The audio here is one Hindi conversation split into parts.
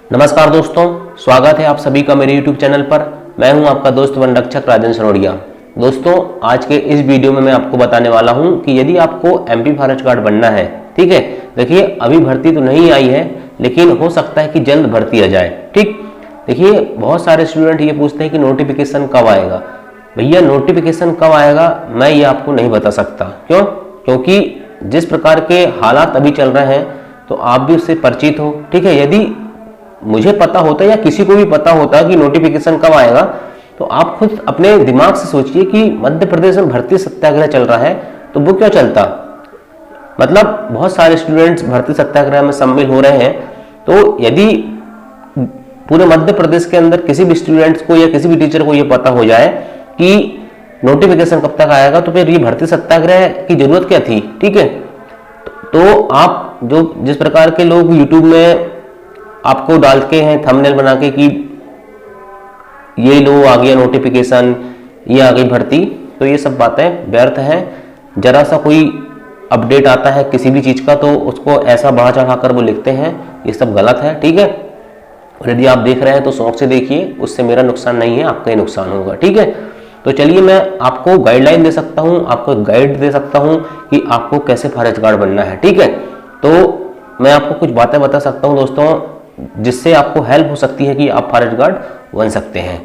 नमस्कार दोस्तों, स्वागत है आप सभी का मेरे YouTube चैनल पर। मैं हूं आपका दोस्त वन रक्षक राजेंद्र सरोड़िया। दोस्तों, आज के इस वीडियो में मैं आपको बताने वाला हूं कि यदि आपको MP फॉरेस्ट गार्ड बनना है, ठीक है, देखिए अभी भर्ती तो नहीं आई है, लेकिन हो सकता है कि जल्द भर्ती आ जाए। ठीक, देखिए बहुत सारे स्टूडेंट ये पूछते हैं कि नोटिफिकेशन कब आएगा। भैया नोटिफिकेशन कब आएगा मैं ये आपको नहीं बता सकता। क्यों? क्योंकि जिस प्रकार के हालात अभी चल रहे हैं तो आप भी उससे परिचित हो। ठीक है, यदि मुझे पता होता या किसी को भी पता होता कि नोटिफिकेशन कब आएगा तो आप खुद अपने दिमाग से सोचिए कि मध्य प्रदेश में भर्ती सत्याग्रह चल रहा है तो वो क्यों चलता। मतलब बहुत सारे स्टूडेंट्स भर्ती सत्याग्रह में शामिल हो रहे हैं, तो यदि पूरे मध्य प्रदेश के अंदर किसी भी स्टूडेंट्स को या किसी भी टीचर को ये पता हो जाए कि नोटिफिकेशन कब तक आएगा तो फिर ये भर्ती सत्याग्रह की जरूरत क्या थी। ठीक है, तो आप जो जिस प्रकार के लोग यूट्यूब में आपको डालते हैं थंबनेल बना के कि ये लो आ गया नोटिफिकेशन, ये आ गई भर्ती, तो ये सब बातें व्यर्थ हैं। जरा सा कोई अपडेट आता है किसी भी चीज का तो उसको ऐसा बढ़ा चढ़ा कर वो लिखते हैं, ये सब गलत है। ठीक है, और यदि आप देख रहे हैं तो शौक से देखिए, उससे मेरा नुकसान नहीं है, आपका ही नुकसान होगा। ठीक है, तो चलिए मैं आपको गाइडलाइन दे सकता हूँ, आपको गाइड दे सकता हूँ कि आपको कैसे फॉरेस्ट गार्ड बनना है। ठीक है, तो मैं आपको कुछ बातें बता सकता हूँ दोस्तों, जिससे आपको हेल्प हो सकती है कि आप फॉरेस्ट गार्ड बन सकते हैं।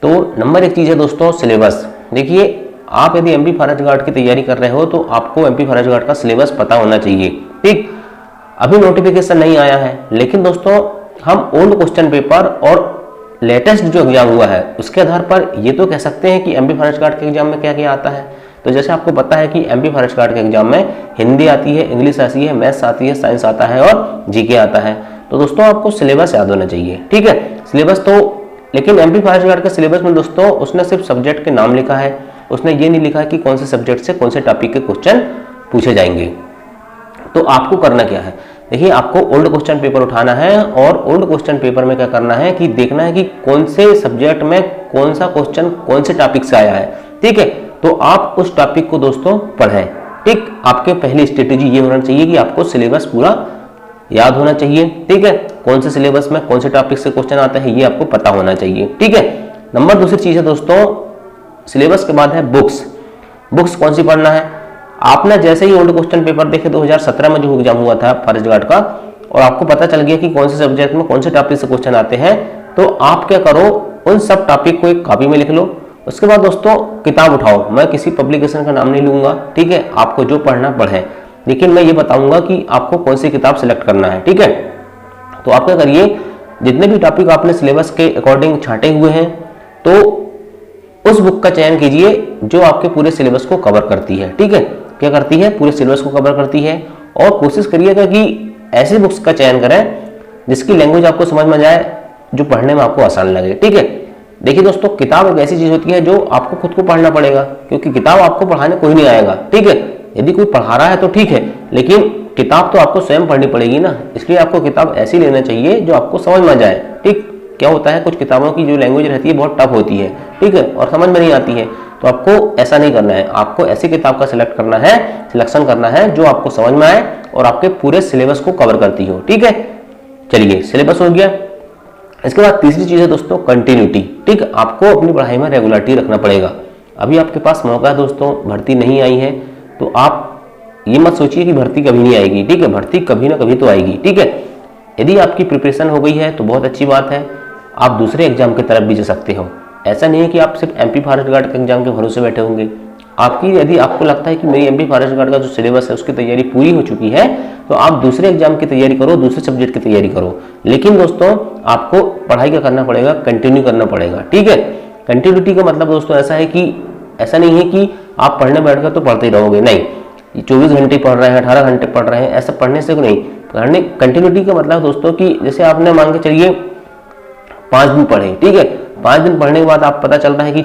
तो नंबर एक चीज़ है दोस्तों सिलेबस। देखिए आप यदि MP फॉरेस्ट गार्ड की तैयारी कर रहे हो तो आपको MP फॉरेस्ट गार्ड का सिलेबस पता होना चाहिए। ठीक, अभी नोटिफिकेशन नहीं आया है, लेकिन दोस्तों हम ओल्ड क्वेश्चन पेपर और लेटेस्ट जो एग्जाम हुआ है उसके आधार पर ये तो कह सकते हैं कि MP फॉरेस्ट गार्ड के एग्जाम में क्या क्या आता है। तो जैसे आपको पता है कि MP फॉरेस्ट गार्ड के एग्जाम में हिंदी आती है, इंग्लिश आती है, मैथ्स आती है, साइंस आता है और GK आता है। तो दोस्तों आपको सिलेबस याद होना चाहिए। ठीक है, सिलेबस तो, लेकिन MP फॉरेस्ट गार्ड के सिलेबस में दोस्तों उसने सिर्फ सब्जेक्ट के नाम लिखा है, उसने ये नहीं लिखा है कि कौन से सब्जेक्ट से कौन से टॉपिक के क्वेश्चन पूछे जाएंगे। तो आपको करना क्या है, देखिए आपको ओल्ड क्वेश्चन पेपर उठाना है और ओल्ड क्वेश्चन पेपर में क्या करना है कि देखना है कि कौन से सब्जेक्ट में कौन सा क्वेश्चन कौन से टॉपिक से आया है। ठीक है, तो आप उस टॉपिक को दोस्तों पढ़ें। ठीक, आपके पहली स्ट्रेटेजी ये होना चाहिए कि आपको सिलेबस पूरा याद होना चाहिए। ठीक है, कौन से सिलेबस में कौन से टॉपिक से क्वेश्चन आते हैं ये आपको पता होना चाहिए। ठीक है, नंबर दूसरी चीज है दोस्तों, सिलेबस के बाद है बुक्स। बुक्स कौन सी पढ़ना है। आपने जैसे ही ओल्ड क्वेश्चन पेपर देखे 2017 में जो एग्जाम हुआ था फॉरेस्ट गार्ड का, और आपको पता चल गया कि कौन से सब्जेक्ट में कौन से टॉपिक से क्वेश्चन आते हैं, तो आप क्या करो, उन सब टॉपिक को एक कॉपी में लिख लो। उसके बाद दोस्तों किताब उठाओ, मैं किसी पब्लिकेशन का नाम नहीं लूंगा। ठीक है, आपको जो पढ़ना पढ़े, लेकिन मैं ये बताऊंगा कि आपको कौन सी किताब सेलेक्ट करना है। ठीक है, तो आप क्या करिए, जितने भी टॉपिक आपने सिलेबस के अकॉर्डिंग छांटे हुए हैं तो उस बुक का चयन कीजिए जो आपके पूरे सिलेबस को कवर करती है। ठीक है, क्या करती है, पूरे सिलेबस को कवर करती है। और कोशिश करिएगा कि ऐसी बुक्स का चयन करें जिसकी लैंग्वेज आपको समझ में जाए, जो पढ़ने में आपको आसान लगे। ठीक है, देखिए दोस्तों किताब एक ऐसी चीज होती है जो आपको खुद को पढ़ना पड़ेगा, क्योंकि किताब आपको पढ़ाने कोई नहीं आएगा। ठीक है, यदि कोई पढ़ा रहा है तो ठीक है, लेकिन किताब तो आपको स्वयं पढ़नी पड़ेगी ना, इसलिए आपको किताब ऐसी लेना चाहिए जो आपको समझ में जाए। ठीक, क्या होता है कुछ किताबों की जो लैंग्वेज रहती है बहुत टफ होती है, ठीक है, और समझ में नहीं आती है, तो आपको ऐसा नहीं करना है। आपको ऐसी किताब का सिलेक्शन करना है जो आपको समझ में आए और आपके पूरे सिलेबस को कवर करती हो। ठीक है, चलिए सिलेबस हो गया। इसके बाद तीसरी चीज है दोस्तों कंटिन्यूटी। ठीक, आपको अपनी पढ़ाई में रेगुलरिटी रखना पड़ेगा। अभी आपके पास मौका है दोस्तों, भर्ती नहीं आई है तो आप ये मत सोचिए कि भर्ती कभी नहीं आएगी। ठीक है, भर्ती कभी ना कभी तो आएगी। ठीक है, यदि आपकी प्रिपरेशन हो गई है तो बहुत अच्छी बात है, आप दूसरे एग्जाम की तरफ भी जा सकते हो। ऐसा नहीं है कि आप सिर्फ MP फॉरेस्ट गार्ड के एग्जाम के भरोसे बैठे होंगे। यदि आपको लगता है कि मेरी MP फॉरेस्ट गार्ड का जो सिलेबस है उसकी तैयारी पूरी हो चुकी है तो आप दूसरे एग्जाम की तैयारी करो, दूसरे सब्जेक्ट की तैयारी करो। लेकिन दोस्तों आपको पढ़ाई का करना पड़ेगा, कंटिन्यू करना पड़ेगा। ठीक है, कंटिन्यूटी का मतलब दोस्तों ऐसा नहीं है कि आप पढ़ने बैठ कर तो पढ़ते ही रहोगे, नहीं, 24 घंटे पढ़ रहे हैं, 18 घंटे पढ़ रहे हैं, ऐसा पढ़ने से नहीं। पढ़ने कंटिन्यूटी का मतलब दोस्तों कि जैसे आपने मान के चलिए 5 दिन पढ़े। ठीक है, 5 दिन पढ़ने के बाद आप पता चल रहा है कि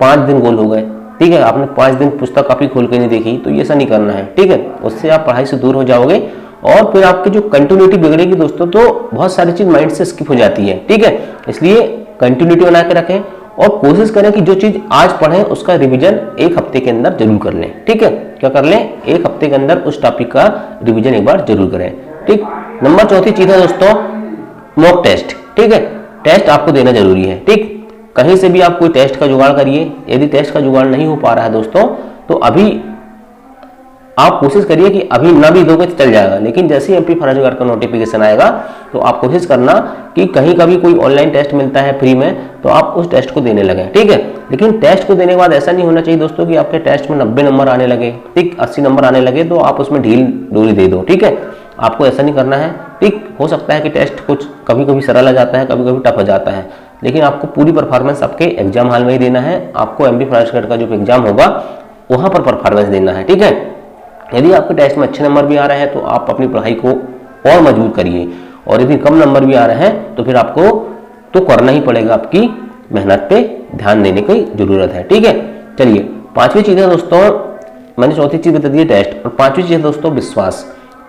5 दिन गोल हो गए। ठीक है, आपने 5 दिन पुस्तक काफी खोल के नहीं देखी, तो ये ऐसा नहीं करना है। ठीक है, उससे आप पढ़ाई से दूर हो जाओगे और फिर आपकी जो कंटिन्यूटी बिगड़ेगी दोस्तों, तो बहुत सारी चीज माइंड से स्किप हो जाती है। ठीक है, इसलिए कंटिन्यूटी बना के रखें और कोशिश करें कि जो चीज आज पढ़ें उसका रिवीजन 1 हफ्ते के अंदर जरूर कर लें। ठीक है, क्या कर लें, 1 हफ्ते के अंदर उस टॉपिक का रिवीजन एक बार जरूर करें। ठीक, नंबर चौथी चीज है दोस्तों मॉक टेस्ट, ठीक है, टेस्ट आपको देना जरूरी है। ठीक, कहीं से भी आप कोई टेस्ट का जुगाड़ करिए, यदि टेस्ट का जुगाड़ नहीं हो पा रहा है दोस्तों, तो अभी आप कोशिश करिए कि अभी ना भी दोगे तो चल जाएगा, लेकिन जैसे ही एमपी फर्स्ट गार्ड का नोटिफिकेशन आएगा तो आप कोशिश करना कि कहीं का भी कोई ऑनलाइन टेस्ट मिलता है फ्री में तो आप उस टेस्ट को देने लगे, ठीक है। लेकिन टेस्ट को देने के बाद ऐसा नहीं होना चाहिए दोस्तों कि आपके टेस्ट में 90 नंबर आने लगे, ठीक, 80 नंबर आने लगे तो आप उसमें ढील डोरी दे दो, ठीक है। आपको ऐसा नहीं करना है, ठीक। हो सकता है कि टेस्ट कुछ कभी कभी सरल आ जाता है, कभी कभी टफ हो जाता है, लेकिन आपको पूरी परफॉर्मेंस आपके एग्जाम हॉल में ही देना है। आपको एमपी फर्स्ट गार्ड का जो एग्जाम होगा वहां पर परफॉर्मेंस देना है, ठीक है। यदि आपके टेस्ट में अच्छे नंबर भी आ रहे हैं तो आप अपनी पढ़ाई को और मजबूत करिए, और यदि कम नंबर भी आ रहे हैं तो फिर आपको तो करना ही पड़ेगा, आपकी मेहनत पे ध्यान देने की जरूरत है, ठीक है। चलिए, पांचवी चीज है दोस्तों, मैंने चौथी चीज बता दी है टेस्ट, और पांचवी चीज है दोस्तों विश्वास।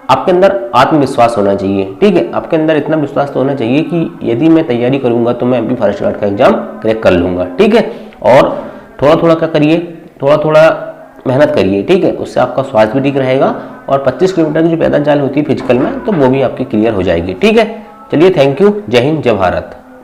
आपके अंदर आत्मविश्वास होना चाहिए, ठीक है। आपके अंदर इतना विश्वास तो होना चाहिए कि यदि मैं तैयारी करूंगा तो मैं एमपी फर्स्ट गार्ड का एग्जाम क्रैक कर लूंगा, ठीक है। और थोड़ा थोड़ा क्या करिए, थोड़ा थोड़ा मेहनत करिए, ठीक है। उससे आपका स्वास्थ्य भी ठीक रहेगा, और 25 किलोमीटर की जो पैदल चाल होती है फिजिकल में, तो वो भी आपकी क्लियर हो जाएगी, ठीक है। चलिए, थैंक यू, जय हिंद, जय भारत।